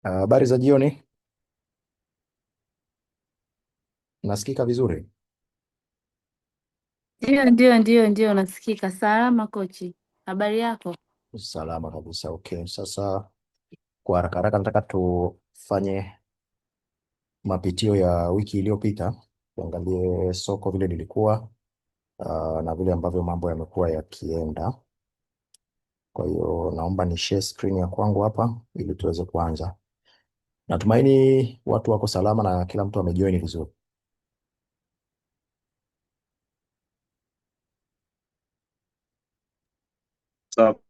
Habari za jioni, nasikika vizuri? Ndio, nasikika salama kochi. Habari yako? Salama kabisa. Okay, sasa kwa haraka haraka nataka tufanye mapitio ya wiki iliyopita, tuangalie soko vile lilikuwa, na vile ambavyo mambo yamekuwa yakienda. Kwa hiyo naomba ni share screen ya kwangu hapa ili tuweze kuanza. Natumaini watu wako salama na kila mtu amejoin vizuri. Sawa.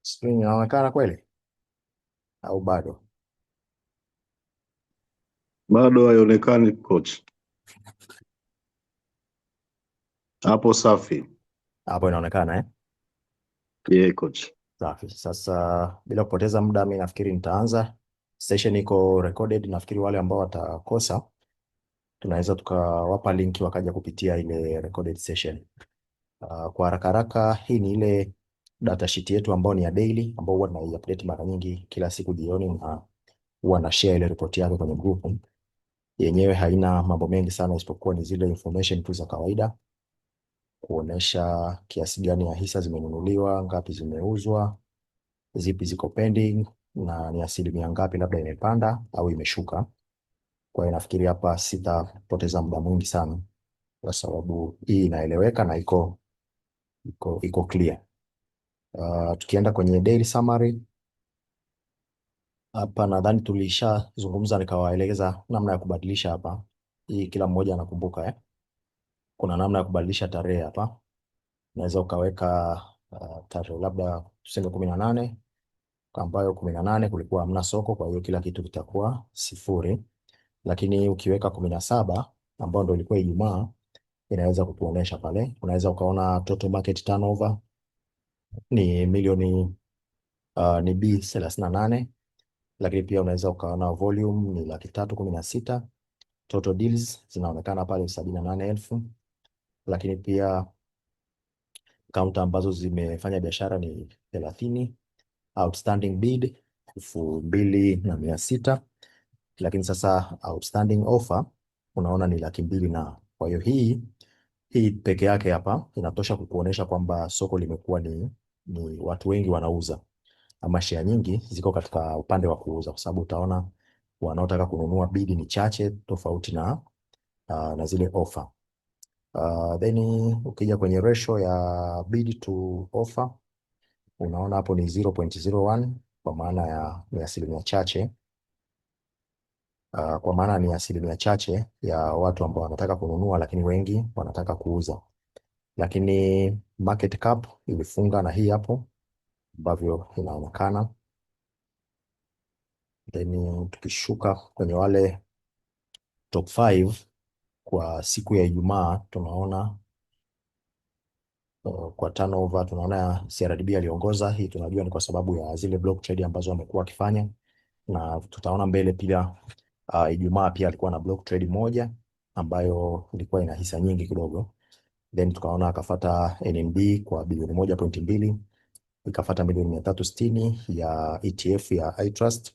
Screen inaonekana kweli au bado? Bado haionekani coach. Hapo safi. Hapo inaonekana eh? Coach. Safi. Sasa bila kupoteza muda, mi nafikiri nitaanza. Session iko recorded, nafikiri wale ambao watakosa tunaweza tukawapa linki wakaja kupitia ile recorded session. Kwa haraka haraka, hii ni ile data sheet yetu ambayo ni ya daily, ambao huwa tunaiupdate mara nyingi kila siku jioni, na huwa na share ile report yake kwenye group. Yenyewe haina mambo mengi sana, isipokuwa ni zile information tu za kawaida, kuonesha kiasi gani ya hisa zimenunuliwa, ngapi zimeuzwa, zipi ziko pending na ni asilimia ngapi labda imepanda au imeshuka. Kwa hiyo nafikiri hapa sitapoteza muda mwingi sana, kwa sababu hii inaeleweka na iko clear. Tukienda kwenye daily summary hapa, nadhani tulishazungumza nikawaeleza namna ya kubadilisha hapa. Hii kila mmoja anakumbuka eh? Kuna namna ya kubadilisha tarehe hapa. Unaweza ukaweka tarehe labda tuseme 18, ambayo 18 kulikuwa hamna soko, kwa hiyo kila kitu kitakuwa sifuri. Lakini ukiweka 17 ambayo ndio ilikuwa Ijumaa, inaweza kutuonesha pale. Unaweza ukaona total market turnover ni milioni ni B 38, lakini pia unaweza ukaona volume ni 316. Total deals zinaonekana pale 78,000, lakini pia kaunta ambazo zimefanya biashara ni 30. Outstanding bid 2,600, lakini sasa outstanding offer unaona ni 200,000. Na kwa hiyo hii peke yake hapa inatosha kukuonesha kwamba soko limekuwa ni watu wengi wanauza, ama share nyingi ziko katika upande wa kuuza, kwa sababu utaona wanaotaka kununua bidi ni chache, tofauti na zile offer. Then ukija kwenye ratio ya bid to offer unaona hapo ni 0.01, kwa maana ni asilimia chache. Kwa maana ni asilimia chache ya watu ambao wanataka kununua, lakini wengi wanataka kuuza. Lakini market cap ilifunga na hii hapo ambavyo inaonekana. Then tukishuka kwenye wale top 5 kwa siku ya Ijumaa tunaona kwa turnover tunaona CRDB aliongoza. Hii tunajua ni kwa sababu ya zile block trade ambazo wamekuwa wakifanya, na tutaona mbele pia Ijumaa pia alikuwa na block trade moja ambayo ilikuwa ina hisa nyingi kidogo. Then tukaona akafuata NMB kwa bilioni 1.2, ikafuata milioni 360 ya ETF ya iTrust,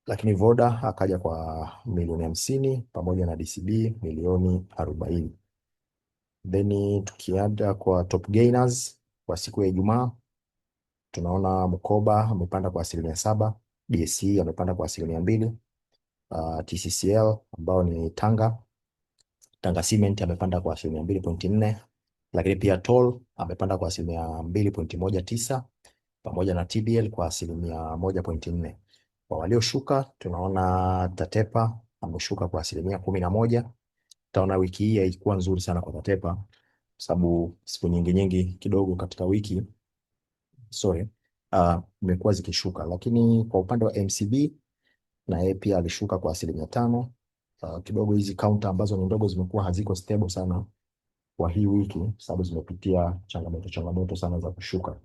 lakini Voda akaja kwa milioni 50 pamoja na DCB milioni 40. Then tukienda kwa top gainers kwa siku ya Ijumaa tunaona Mkoba amepanda kwa 7%, DSE amepanda kwa 2%, TCCL ambao ni Tanga Cement amepanda kwa 2.4%, lakini pia Toll amepanda kwa 2.19%, pamoja na TBL kwa 1.4%. Kwa walioshuka tunaona Tatepa ameshuka kwa 11%. Taona wiki hii haikuwa nzuri sana kwa Tatepa, sababu siku nyingi kidogo katika wiki imekuwa zikishuka, lakini kwa upande wa MCB na yeye pia alishuka kwa 5%. Kidogo hizi kaunta ambazo ni ndogo zimekuwa haziko stable sana kwa hii wiki, sababu zimepitia changamoto sana za kushuka.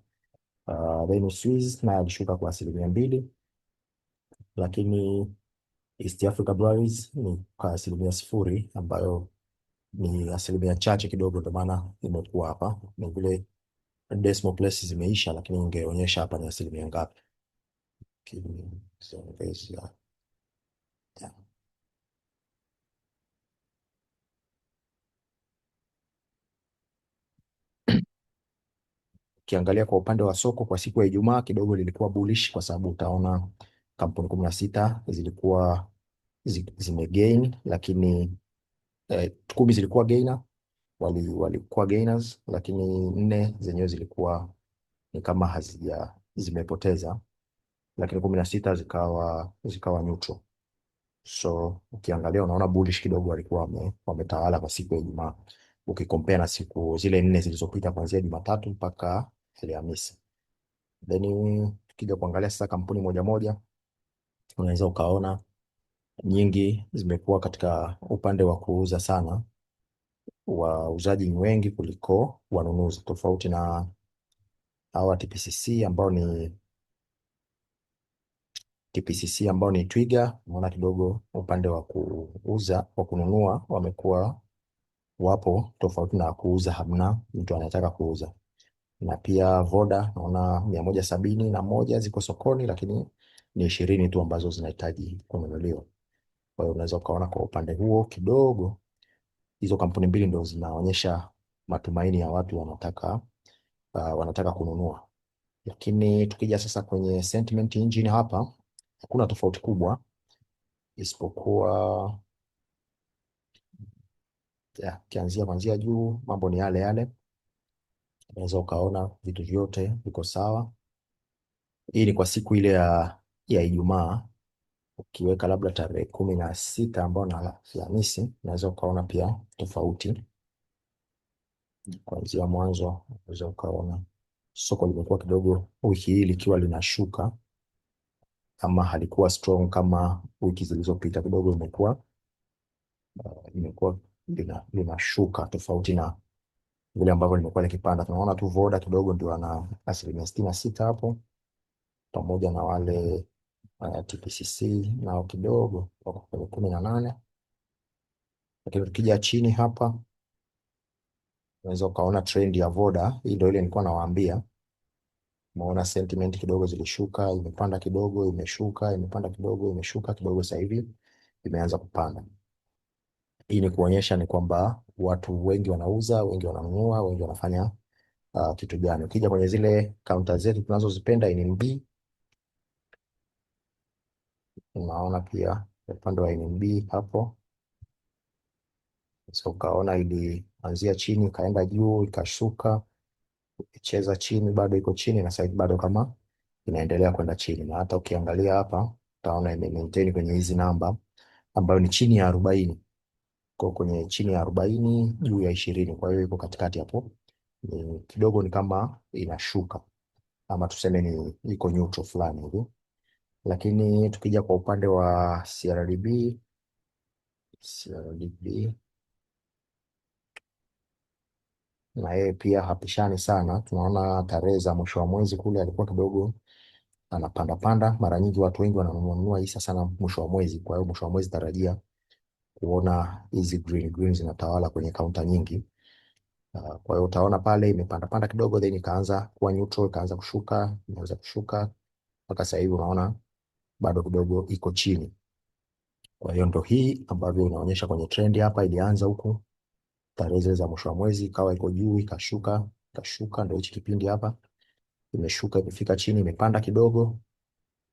Then Swiss naye alishuka kwa 2%, lakini East Africa Breweries ni kwa 0.0%, ambayo ni asilimia chache kidogo, ndio maana imekuwa hapa. Ni vile decimal places zimeisha, lakini ingeonyesha hapa ni asilimia ngapi. Yeah. Ukiangalia kwa upande wa soko kwa siku ya Ijumaa kidogo lilikuwa bullish, kwa sababu utaona kampuni 16 zilikuwa zimegain, lakini 10 zilikuwa gainer, walikuwa gainers, lakini 4 zenyewe zilikuwa ni kama zimepoteza, lakini 16 zikawa neutral. So ukiangalia unaona bullish kidogo walikuwa wametawala kwa siku ya Ijumaa, ukikompea na siku zile 4 zilizopita kuanzia Jumatatu mpaka Alhamisi. Then tukija kuangalia sasa kampuni moja moja, unaweza ukaona nyingi zimekuwa katika upande wa kuuza sana, wauzaji ni wengi kuliko wanunuzi, tofauti na hawa TPCC ambao ni Twiga. Unaona kidogo upande wa kununua wamekuwa wapo, tofauti na kuuza hamna mtu anataka kuuza. Na pia Voda naona 171 ziko sokoni, lakini ni 20 tu ambazo zinahitaji kununuliwa. Kwa hiyo unaweza ukaona kwa upande huo kidogo hizo kampuni mbili ndio zinaonyesha matumaini ya watu wanataka kununua. Lakini tukija sasa kwenye sentiment engine, hapa hakuna tofauti kubwa, isipokuwa kianzia kuanzia juu mambo ni yale yale. Unaweza ukaona vitu vyote viko sawa. Hii ni kwa siku ile ya Ijumaa. Ukiweka labda tarehe 16 ambayo na Alhamisi, unaweza ukaona pia tofauti. Kuanzia mwanzo unaweza ukaona soko limekuwa kidogo wiki hii likiwa linashuka, ama halikuwa strong kama wiki zilizopita. Kidogo imekuwa linashuka, tofauti na vile ambavyo limekuwa likipanda. Tunaona tu Voda kidogo ndio ana 66% hapo, pamoja na wale TPCC nao kidogo wako kwenye 18. Lakini tukija chini hapa unaweza ukaona trend ya Voda. Hii ndio ile nilikuwa nawaambia. Umeona sentiment kidogo zilishuka, imepanda kidogo, imeshuka, imepanda kidogo, imeshuka kidogo, sasa hivi imeanza kupanda. Hii ni kuonyesha ni kwamba watu wengi wanauza, wengi wananunua, wengi wanafanya kitu gani. Ukija kwenye zile counter zetu tunazozipenda NMB, unaona pia upande wa NMB hapo. So ukaona ilianzia chini ikaenda juu ikashuka, icheza chini, bado iko chini, na sasa bado kama inaendelea kwenda chini. Na hata ukiangalia hapa utaona ime maintain kwenye hizi namba ambayo ni chini ya 40. Kwa kwenye chini ya 40 juu ya 20, kwa hiyo iko katikati hapo. Kidogo ni kama inashuka, ama tuseme ni iko neutral fulani hivi. Lakini tukija kwa upande wa CRDB na yeye pia hapishani sana. Tunaona tarehe za mwisho wa mwezi kule alikuwa kidogo anapanda panda. Mara nyingi watu wengi wananunua hisa sana mwisho wa mwezi, kwa hiyo mwisho wa mwezi tarajia kuona hizi green zinatawala kwenye kaunta nyingi. Kwa hiyo utaona pale imepanda panda kidogo, then ikaanza kuwa neutral, ikaanza kushuka, inaanza kushuka mpaka sasa hivi unaona bado kidogo iko chini. Kwa hiyo ndo hii ambavyo inaonyesha kwenye trend hapa. Ilianza huku tarehe za mwisho wa mwezi, ikawa iko juu, ikashuka, ndio hichi kipindi hapa imeshuka, imefika chini, imepanda kidogo.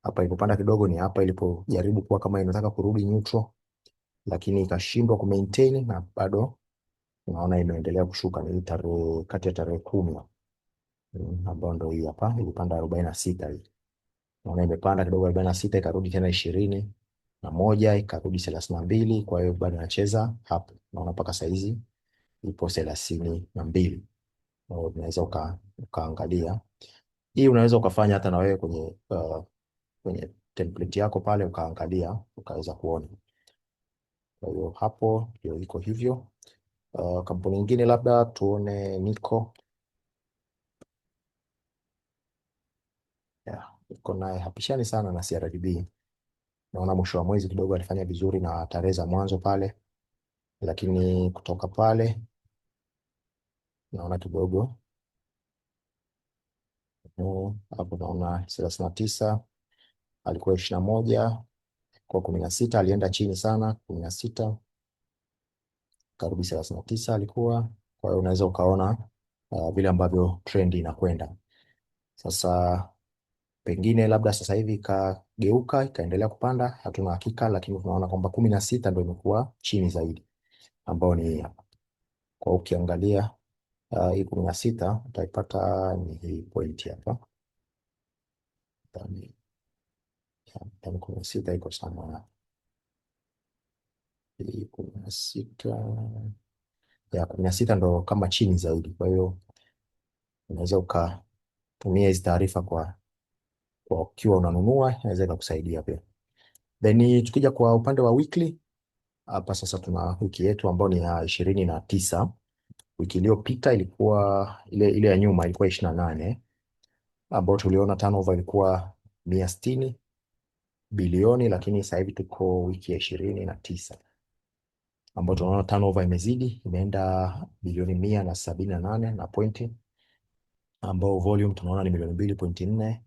Hapa ilipopanda kidogo ni hapa ilipojaribu kuwa kama inataka kurudi neutral, lakini ikashindwa ku maintain, na bado unaona imeendelea kushuka. Ni tarehe kati ya tarehe 10 ambayo ndio hii hapa, ilipanda 46 hii. Unaona imepanda kidogo 46, ikarudi tena 21, ikarudi 32. Kwa hiyo bado inacheza hapo, unaona mpaka saizi ipo 32. Unaweza ukaangalia hii, unaweza ukafanya hata na wewe kwenye template yako pale ukaangalia ukaweza kuona. Kwa hiyo hapo ndio iko hivyo. Kampuni nyingine labda tuone Nico. Yeah, Nico naye hapishani sana na CRDB. Naona mwisho wa mwezi kidogo alifanya vizuri na tarehe za mwanzo pale, lakini kutoka pale naona kidogo hapo naona 39 alikuwa 21 kwa 16 alienda chini sana 16 karibu 39 alikuwa. Kwa hiyo unaweza ukaona vile ambavyo trend inakwenda sasa. Pengine labda sasa hivi ikageuka ikaendelea kupanda, hatuna hakika, lakini tunaona kwamba 16 ndio imekuwa chini zaidi, ambao ni hapa. Kwa ukiangalia hii 16 utaipata ni hii point hapa, yani 16 iko sana, hii 16 ya 16 ndo kama chini zaidi. Kwa hiyo unaweza ukatumia hizi taarifa kwa ukiwa unanunua, inaweza ikakusaidia pia. Then tukija kwa upande wa weekly, hapa sasa tuna wiki yetu ambayo ni ya 29. Wiki iliyopita ilikuwa ile ya nyuma ilikuwa 28, ambayo tuliona turnover ilikuwa 160 bilioni, lakini sasa hivi tuko wiki ya 29 ambayo tunaona turnover imezidi, imeenda bilioni 178 na pointi, ambao volume tunaona ni milioni 2.4,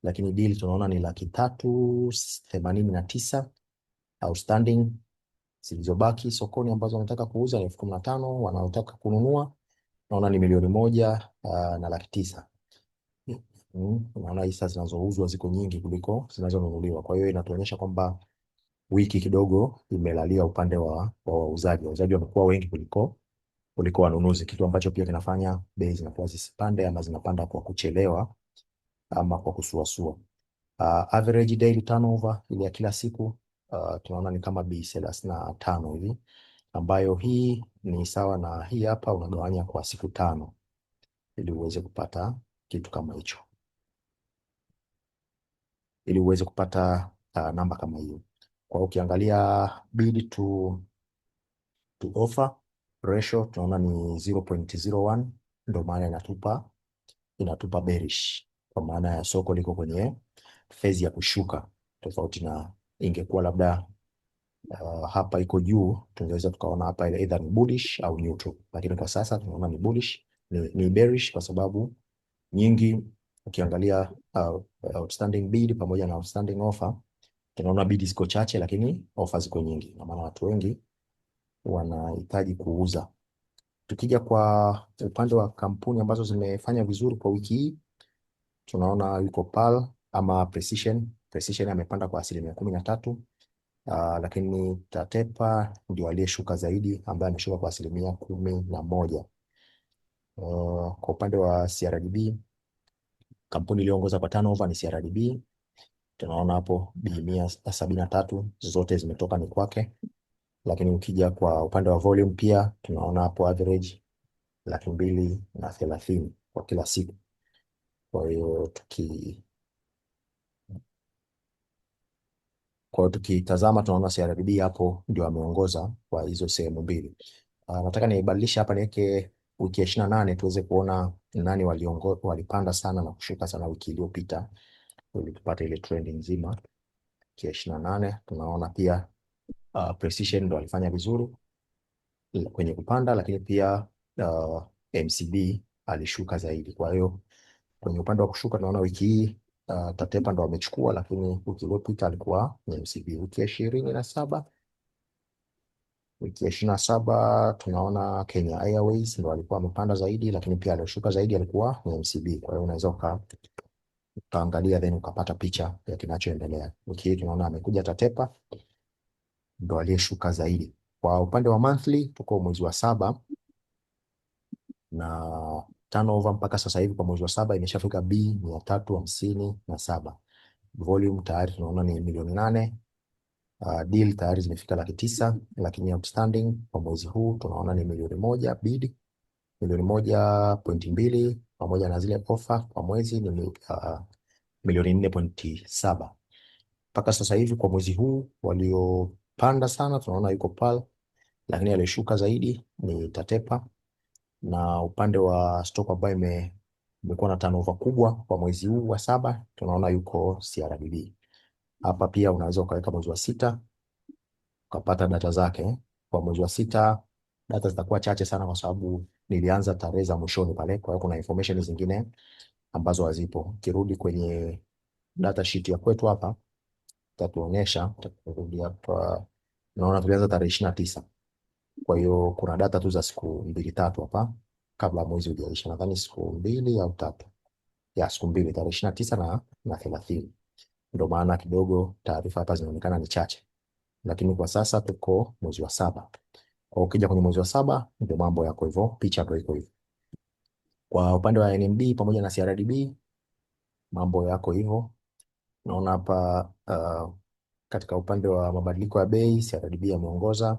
lakini deal tunaona ni 389 outstanding zilizobaki sokoni ambazo wanataka kuuza ni 15,000, wanaotaka kununua naona ni milioni 1 na 900,000. Naona hisa zinazouzwa ziko nyingi kuliko zinazonunuliwa, kwa hiyo inatuonyesha kwamba wiki kidogo imelalia upande wa wauzaji. Wauzaji wamekuwa wengi kuliko wanunuzi, kitu ambacho pia kinafanya bei zinakuwa zisipande ama zinapanda kwa kuchelewa ama kwa kusuasua. Average daily turnover ile ya kila siku tunaona ni kama B35 hivi, ambayo hii ni sawa na hii hapa, unagawanya kwa siku 5 ili uweze kupata kitu kama hicho, ili uweze kupata namba kama hiyo. Kwa ukiangalia bid to offer ratio tunaona ni 0.01, ndio maana inatupa bearish, kwa maana ya soko liko kwenye phase ya kushuka, tofauti na ingekuwa labda hapa iko juu, tungeweza tukaona hapa ile either ni bullish au neutral, lakini kwa sasa tunaona ni bullish, ni bearish kwa sababu nyingi. Ukiangalia outstanding bid pamoja na outstanding offer, tunaona bid ziko chache lakini offer ziko nyingi, na maana watu wengi wanahitaji kuuza. Tukija kwa upande wa kampuni ambazo zimefanya vizuri kwa wiki hii, tunaona yuko PAL ama Precision amepanda kwa 13%. Lakini Tatepa ndio aliyeshuka zaidi, ambaye ameshuka kwa 11%. Kwa upande wa CRDB, kampuni iliyoongoza kwa turnover ni CRDB. Tunaona hapo B173 zote zimetoka ni kwake, lakini ukija kwa upande wa volume pia tunaona hapo average 230,000 kwa kila siku. Kwa hiyo tukitazama tunaona CRDB hapo ndio ameongoza kwa hizo sehemu mbili. Nataka nibadilishe hapa niweke wiki ya 28 tuweze kuona nani walipanda sana na kushuka sana wiki iliyopita, ili tupate ile trend nzima. Wiki ya 28 tunaona pia Precision ndo alifanya vizuri kwenye kupanda, lakini pia MCB alishuka zaidi. Kwa hiyo kwenye upande wa kushuka tunaona wiki hii Tatepa ndo amechukua, lakini wiki iliyopita alikuwa ni MCB. Wiki ya 27 tunaona Kenya Airways ndo alikuwa amepanda zaidi, lakini pia aliyoshuka zaidi alikuwa ni MCB. Kwa hiyo unaweza ukaangalia then ukapata picha ya kinachoendelea. Wiki hii tunaona amekuja Tatepa ndo aliyeshuka zaidi. Kwa upande wa monthly tuko mwezi wa 7 na turnover mpaka sasa hivi kwa mwezi wa 7 imeshafika B357. Volume tayari tunaona ni milioni 8. Deal tayari zimefika 900,000, lakini outstanding kwa mwezi huu tunaona ni milioni 1, bid milioni 1.2, pamoja na zile offer kwa mwezi ni milioni 4.7. mpaka sasa hivi kwa mwezi huu waliopanda sana tunaona yuko PAL, lakini aliyeshuka zaidi ni Tatepa, na upande wa stock ambayo imekuwa na turnover kubwa kwa mwezi huu wa saba tunaona yuko CRDB. Hapa pia unaweza ukaweka mwezi wa sita ukapata data zake. Kwa mwezi wa sita data zitakuwa chache sana kwa sababu nilianza tarehe za mwishoni pale, kwa hiyo kuna information zingine ambazo hazipo. Ukirudi kwenye data sheet ya kwetu hapa tatuonyesha, tutarudi hapa, naona tulianza tarehe 29. Kwa hiyo kuna data tu za siku mbili tatu hapa kabla mwezi hujaisha, nadhani siku mbili au tatu, ya siku mbili, tarehe 29 na 30. Ndio maana kidogo taarifa hapa zinaonekana ni chache, lakini kwa sasa tuko mwezi wa saba. Kwa ukija kwenye mwezi wa saba ndio mambo yako hivyo, picha ndio iko hivyo. Kwa upande wa NMB pamoja na CRDB mambo yako hivyo. Naona hapa katika upande wa mabadiliko ya bei CRDB ameongoza.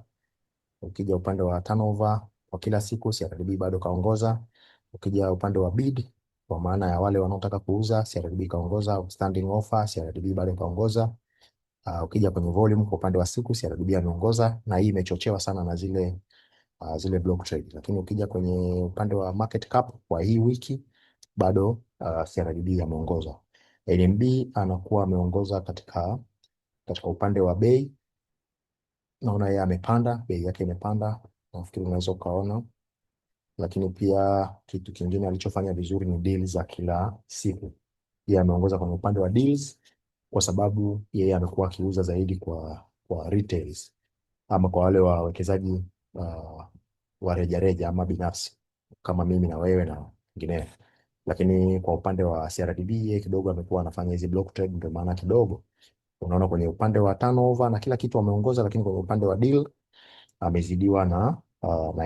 Ukija upande wa turnover kwa kila siku CRDB bado kaongoza. Ukija upande wa bid kwa maana ya wale wanaotaka kuuza CRDB kaongoza. Outstanding offer CRDB bado kaongoza. Ukija kwenye volume kwa upande wa siku CRDB ameongoza, na hii imechochewa sana na zile block trade. Lakini ukija kwenye upande wa market cap kwa hii wiki bado CRDB ameongoza. NMB anakuwa ameongoza katika upande wa bei. Naona yeye amepanda, bei yake imepanda, nafikiri unaweza ukaona. Lakini pia kitu kingine alichofanya vizuri ni deals za kila siku. Yeye ameongoza kwenye upande wa deals kwa sababu yeye amekuwa akiuza zaidi kwa retails ama kwa wale wawekezaji wa rejareja ama binafsi kama mimi na wewe na wengine. Lakini kwa upande wa CRDB yeye kidogo amekuwa anafanya hizi block trade, ndio maana kidogo unaona kwenye upande wa turnover na kila kitu ameongoza, lakini kwenye upande wa deal amezidiwa na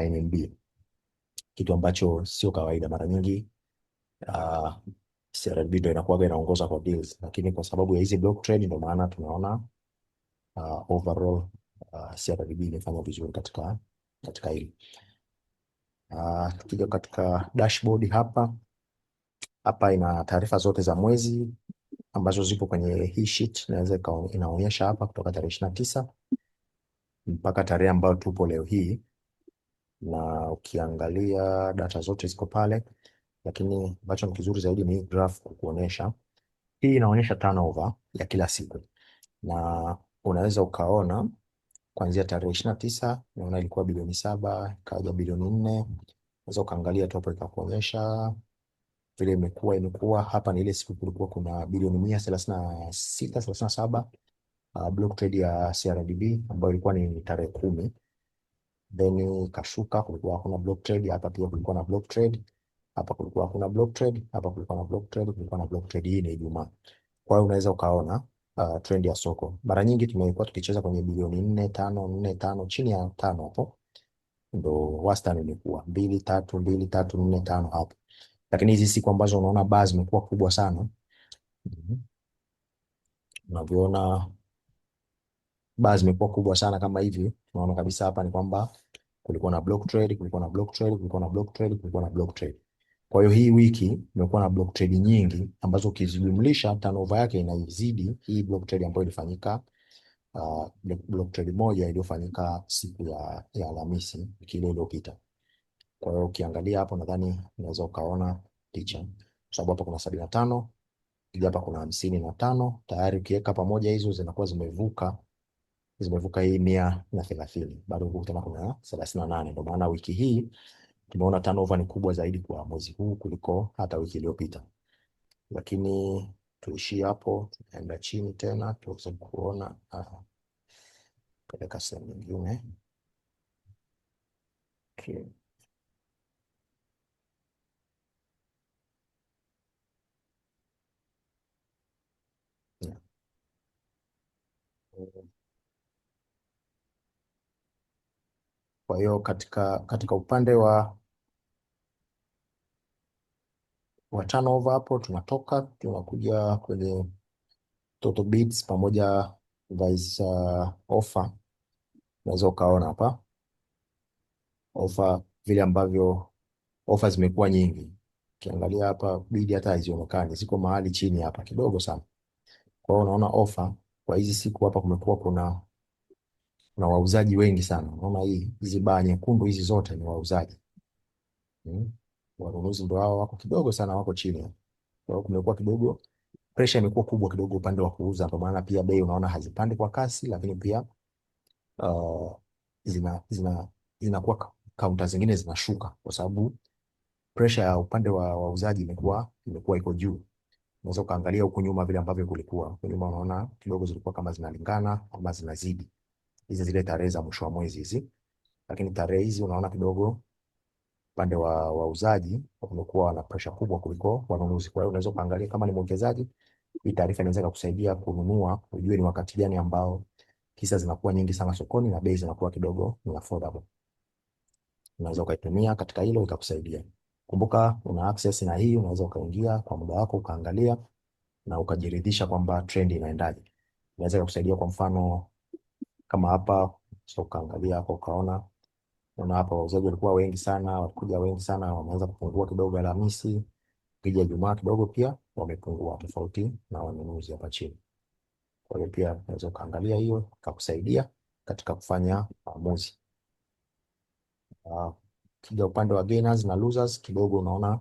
NMB, kitu ambacho sio kawaida. Mara nyingi CRDB ndio inakuwa inaongoza kwa deals, lakini kwa sababu ya hizi block trade ndio maana tunaona overall CRDB imefanya vizuri katika hili. Tukija katika dashboard hapa ina taarifa zote za mwezi ambazo zipo kwenye hii sheet, naweza inaonyesha hapa kutoka tarehe 29 mpaka tarehe ambayo tupo leo hii, na ukiangalia data zote ziko pale, lakini ambacho ni kizuri zaidi ni graph kukuonyesha. Hii inaonyesha turnover ya kila siku, na unaweza ukaona kuanzia tarehe 29 naona ilikuwa bilioni 7 ikaja bilioni 4. Unaweza ukaangalia tu hapo ikakuonyesha vile imekuwa. Hapa ni ile siku kulikuwa kuna bilioni 136 37 block trade ya CRDB ambayo ilikuwa ni tarehe 10. Then kashuka, kulikuwa hakuna block trade. Hapa pia kulikuwa na block trade, hapa kulikuwa hakuna block trade, hapa kulikuwa na block trade, kulikuwa na block trade. Hii ni Ijumaa. Kwa hiyo unaweza ukaona trend ya soko. Mara nyingi tumekuwa tukicheza kwenye bilioni 4 5 4 5, chini ya 5 hapo ndo wastani imekuwa 2 3 2 3 4 5 hapo. Lakini hizi siku ambazo unaona bar zimekuwa kubwa sana, unavyoona bar zimekuwa kubwa sana kama hivi, tunaona kabisa hapa ni kwamba kulikuwa na block trade, kulikuwa na block trade, kulikuwa na block trade, kulikuwa na block trade. Kwa hiyo hii wiki imekuwa na block trade nyingi ambazo ukizijumlisha turnover yake inaizidi hii block trade ambayo ilifanyika, block trade moja iliyofanyika siku ya Alhamisi wiki ile iliyopita. Kwa hiyo ukiangalia hapo nadhani unaweza ukaona picha, kwa sababu hapa kuna 75, hapa kuna 55 tayari. Ukiweka pamoja hizo zinakuwa zimevuka hii 130, bado huko tena kuna 38. Ndio maana wiki hii tumeona turnover ni kubwa zaidi kwa mwezi huu kuliko hata wiki iliyopita. Lakini tuishie hapo, tunaenda chini tena tuweze kuona peleka sehemu nyingine. Okay. Yeah. Kwa hiyo katika upande wa turnover hapo tunatoka tunakuja kwenye total bids pamoja vice offer. Unaweza ukaona hapa offer vile ambavyo offer zimekuwa nyingi. Ukiangalia hapa bid hata hazionekani, ziko mahali chini hapa kidogo sana. Kwa hiyo unaona offer kwa hizi siku hapa kumekuwa kuna wauzaji wengi sana. Unaona hizi baa nyekundu hizi zote ni wauzaji. Mm. Wanunuzi ndio hao wako kidogo sana, wako chini. Kwa hiyo kumekuwa kidogo pressure imekuwa kubwa kidogo upande wa kuuza, kwa maana pia bei unaona hazipandi kwa kasi, lakini pia uh, zina zinakuwa kaunta zingine zinashuka kwa sababu pressure ya upande wa wauzaji imekuwa iko juu. Unaweza ukaangalia huku nyuma vile ambavyo kulikuwa huku nyuma, unaona kidogo zilikuwa kama zinalingana ama zinazidi hizi zile tarehe za mwisho wa mwezi hizi, lakini tarehe hizi unaona kidogo upande wa wauzaji wamekuwa na pressure kubwa kuliko wanunuzi. Kwa hiyo unaweza kuangalia kama ni mwekezaji, hii taarifa inaweza kukusaidia kununua, ujue ni wakati gani ambao hisa zinakuwa nyingi sana sokoni na bei zinakuwa kidogo ni affordable. Unaweza ukaitumia katika hilo ikakusaidia. Kumbuka una access na hii, unaweza ukaingia kwa muda wako ukaangalia na ukajiridhisha kwamba trend inaendaje. Inaweza kukusaidia kwa mfano kama hapa, so ukaangalia hapo ukaona una hapa wauzaji walikuwa wengi sana, walikuja wengi sana, wameanza kupungua kidogo Alhamisi, ukija Ijumaa kidogo pia wamepungua, tofauti na wanunuzi hapa chini. Kwa hiyo pia unaweza ukaangalia hiyo ikakusaidia katika kufanya maamuzi. Kija upande wa gainers na losers kidogo, unaona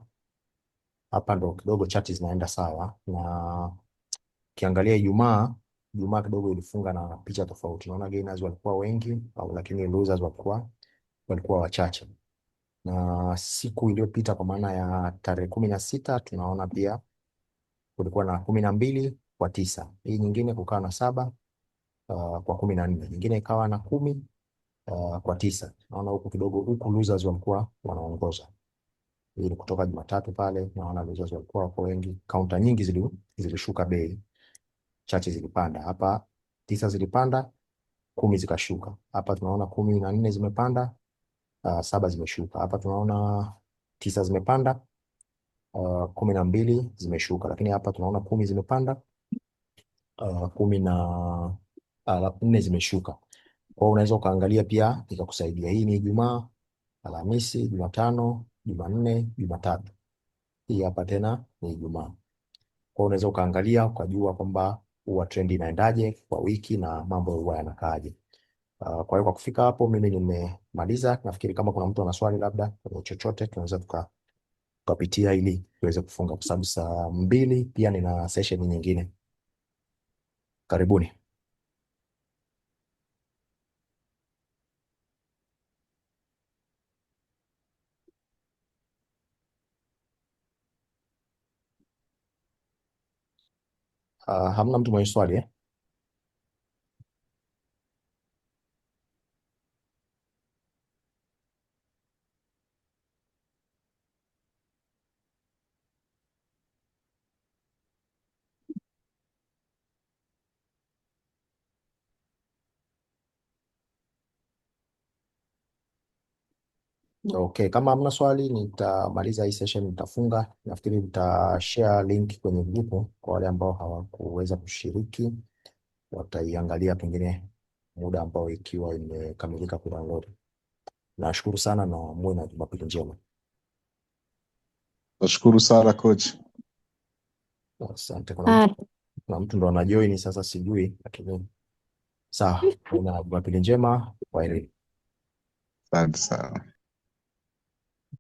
hapa ndo kidogo chati zinaenda sawa, na ukiangalia Ijumaa kidogo ilifunga na picha tofauti. Unaona gainers walikuwa wengi lakini losers walikuwa wachache. Na siku iliyopita kwa maana ya tarehe 16 tunaona pia kulikuwa na 12 kwa 9. Hii nyingine kukawa na 7 kwa 14, nyingine ikawa na 10 kwa 9. Naona huku kidogo huku losers walikuwa wanaongoza. Hii ni kutoka Jumatatu pale, naona losers walikuwa wako wengi. Kaunta nyingi zilishuka bei, chache zilipanda. Hapa 9 zilipanda, 10 zikashuka. Hapa tunaona 14 zimepanda, 7 zimeshuka. Hapa tunaona 9 zimepanda, 12 zimeshuka. Lakini hapa tunaona 10 zimepanda, 4 zimeshuka. Kwa hiyo unaweza ukaangalia pia ikakusaidia. Hii ni Ijumaa, Alhamisi, Jumatano, Jumanne, Jumatatu. Hii hapa tena ni Ijumaa. Kwa hiyo unaweza ukaangalia ukajua kwamba huwa trend inaendaje kwa wiki na mambo huwa yanakaaje. Kwa hiyo kwa kufika hapo mimi nimemaliza. Nafikiri kama kuna mtu ana swali labda kwenye chochote tunaweza tukapitia ili tuweze kufunga, kwa sababu saa 2 pia nina session nyingine. Karibuni. Hamna mtu mwenye swali eh? Okay, kama hamna swali nitamaliza hii session, nitafunga. Nafikiri nitashare link kwenye grupu kwa wale ambao hawakuweza kushiriki, wataiangalia pengine muda ambao ikiwa imekamilika kudownload. Nashukuru sana na muwe na Jumapili njema. Nashukuru sana coach. Asante. Kuna mtu ndo anajoin sasa, sijui, lakini sawa. Muwe na Jumapili njema. Kwaheri. Asante sana.